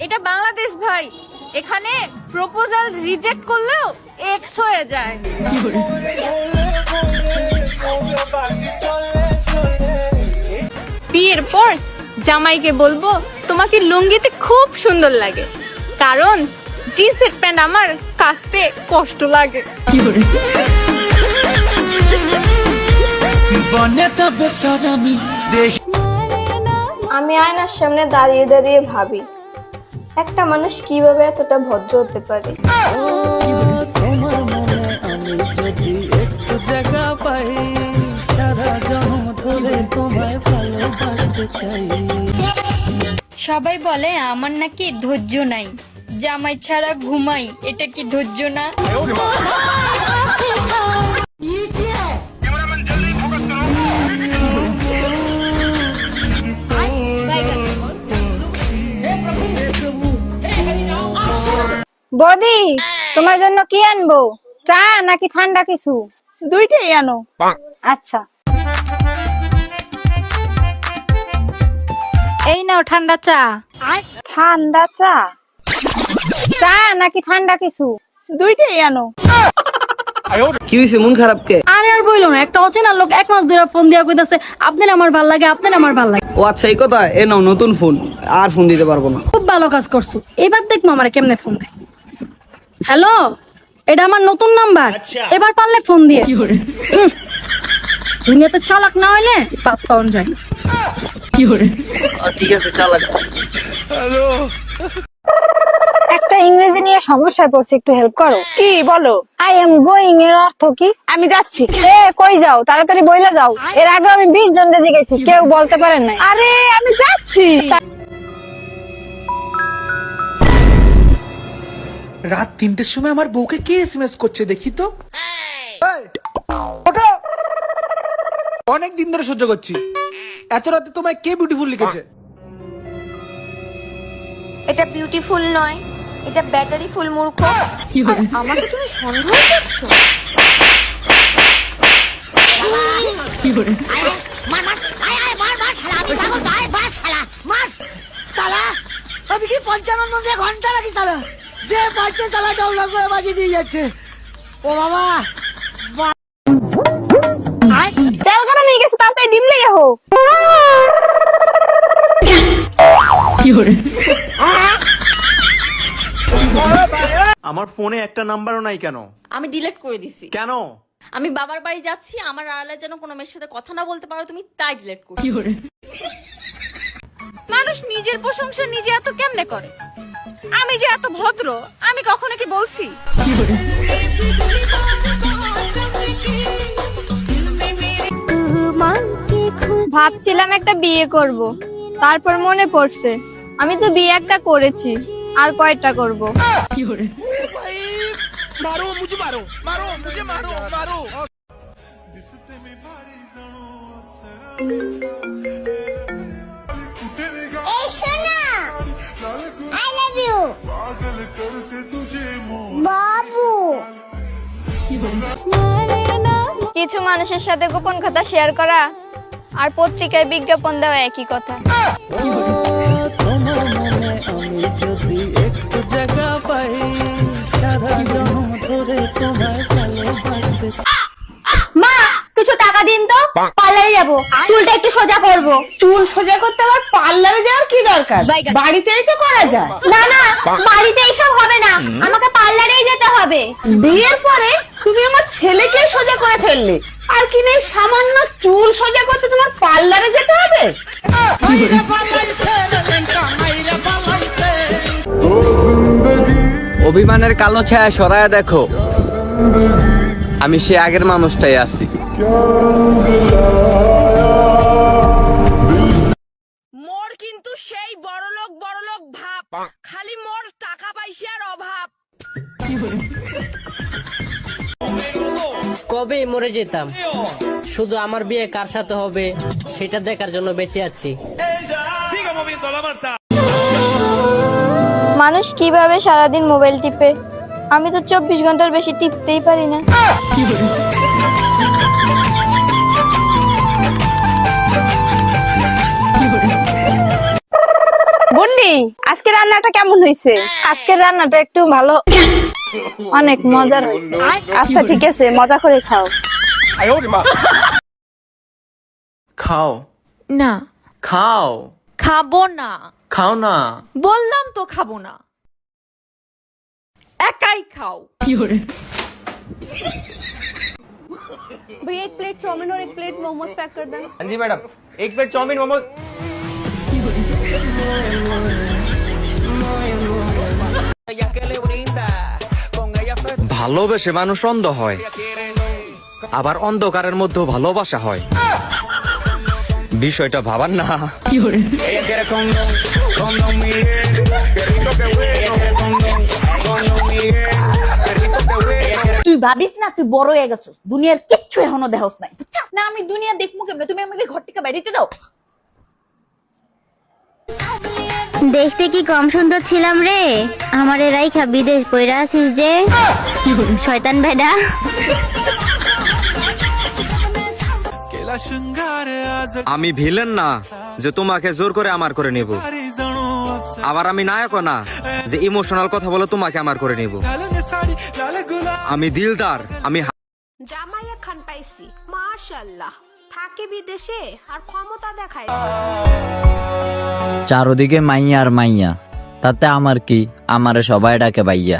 এটা বাংলাদেশ ভাই, এখানে প্রপোজাল রিজেক্ট করলেও এক্স হয়ে যায়। বিয়ের পর জামাইকে বলবো তোমাকে লুঙ্গিতে খুব সুন্দর লাগে, কারণ জিন্সের প্যান্ট আমার কাচতে কষ্ট লাগে। আমি আয়নার সামনে দাঁড়িয়ে দাঁড়িয়ে ভাবি একটা মানুষ কিভাবে এতটা ভদ্র হতে পারে। সবাই বলে আমার নাকি ধৈর্য নাই, জামাই ছাড়া ঘুমাই, এটা কি ধৈর্য না? বৌদি, তোমার জন্য কি আনবো? চা নাকি ঠান্ডা কিছু? দুইটাই আনো। আচ্ছা, এই নাও ঠান্ডা চা। ঠান্ডা চা? চা নাকি ঠান্ডা কিছু? দুইটাই আনো। কি হইছে, মন খারাপ কে? আরে আর বইলো না, একটা অচেনা লোক 1 মাস ধরে ফোন দিয়া কইতাছে আপনার আমার ভাল লাগে, আপনার আমার ভাল লাগে। ও আচ্ছা, এই কথা। এ নাও নতুন ফোন, আর ফোন দিতে পারবো না। খুব ভালো কাজ করছো, এবার দেখবো আমার কেমনে ফোন দেয়। হ্যালো, এটা আমার নতুন নাম্বার, এবার পারলে ফোন দিয়ে। দুনিয়াতে চালাক না হইলে বাদ পাওয়া যায় না। ঠিক আছে, চালাক। একটা ইংরেজি নিয়ে সমস্যায় পড়ছি, একটু হেল্প করো। কি বলো? আই এম গোয়িং এর অর্থ কি? আমি যাচ্ছি। এ কই যাও? তাড়াতাড়ি বইলা যাও। এর আগে আমি 20 জন জিজ্ঞেসি, কেউ বলতে পারেন নাই। আরে আমি যাচ্ছি। রাত 3টের সময় আমার বউকে কে এসএমএস করছে দেখি তো। ওঠো। অনেক দিন ধরে সহ্য করছি। এত রাতে তোমায় কে বিউটিফুল লিখেছে? এটা বিউটিফুল নয়, এটা ব্যাটারি ফুল। মূর্খ, আমাকে তুমি সন্দেহ করছো? আমি কি 55 ঘন্টা লাগি সালা, যে বাড়িতে সালা ডাউনলোড করে বাজিয়ে দিয়ে যাচ্ছে। ও বাবা, তেল গরম হয়ে গেছে, তাড়াতাড়ি ডিম লেগে হো। আমার ফোনে একটা নাম্বারও নাই কেন? আমি ডিলিট করে দিছি। কেন? আমি বাবার বাড়ি যাচ্ছি, আমার আড়ালে যেন কোনো মেয়ের সাথে কথা না বলতে পারো তুমি, তাই ডিলিট করি। মানুষ নিজের প্রশংসা নিজে এত কেমনে করে? আমি যে এত ভদ্র, আমি কখনো কি বলছি? ভাবছিলাম একটা বিয়ে করব, তারপর মনে পড়ছে আমি তো বিয়ে একটা করেছি, আর কয়টা করব? মারো মুঝে, মারো মারো মুঝে, মারো মারো। এই সোনা, আই লাভ ইউ বাবু। কিছু মানুষের সাথে গোপন কথা শেয়ার করা আর পত্রিকায় বিজ্ঞাপন দেওয়া একই কথা। মা, কিছু টাকা দিন তো, পার্লারে যাবো, চুলটা একটু সোজা করব। চুল সোজা করতে আবার পার্লারে যাওয়ার কি দরকার? বাড়িতেই তো করা যায়। না না, বাড়িতে এইসব হবে না, আমাকে পার্লারেই যেতে হবে। বিয়ের পরে তুমি আমার ছেলেকে সোজা করে ফেললে, আর কি নেই, সামান্য চুল সোজা করতে তোমার পার্লারে যেতে হবে? অভিমানের কালো ছায়া সরায়া দেখো, আমি সে আগের মানুষটাই আছি। মোর কিন্তু সেই বড়লোক ভাব, খালি মোর টাকা পয়সার অভাব। কবে মরে যেতাম, শুধু আমার বিয়ে কার সাথে হবে সেটা দেখার জন্য বেঁচে আছি। মানুষ কিভাবে সারাদিন মোবাইল টিপে? আমি তো 24 ঘন্টার বেশি টিপতেই পারি না। মুন্নি, আজকে রান্নাটা কেমন হয়েছে? আজকের রান্নাটা একটু ভালো, অনেক মজার হয়েছে। আচ্ছা ঠিক আছে, মজা করে খাও। খাও না, খাও খাবো না। খাও না। বললাম তো খাবো না, একাই খাও। भैया एक प्लेट चाउमीन और एक प्लेट मोमोज पैक कर देना। हाँ जी मैडम, एक प्लेट चाउमीन मोमोज। ভালোবেসে মানুষ অন্ধ হয়, আবার অন্ধকারের মধ্যেও ভালোবাসা হয়। বিষয়টা ভাবার না। তুই ভাবিস না তুই বড় হয়ে গেছিস, দুনিয়ার কিচ্ছু এখনো দেহস নাই। না, আমি দুনিয়া দেখবো কেমনে? তুমি আমাকে ঘর থেকে বেরিয়ে দাও। দেখতে কি কম সুন্দর ছিলাম রে? আমার রাইখা বিদেশ কইরা আছিস যে, শয়তান বেডা। আমি ভিলেন না যে তোমাকে জোর করে আমার করে নেব, আবার আমি নায়কও না যে ইমোশনাল কথা বলে তোমাকে আমার করে নেব। আমি দিলদার, আমি জামাই খান পাইছি, মাশাআল্লাহ। থাকে বিদেশে আর ক্ষমতা দেখায়। চারদিকে মাইয়া আর মাইয়া, তাতে আমার কি? আমারে সবাই ডাকে ভাইয়া।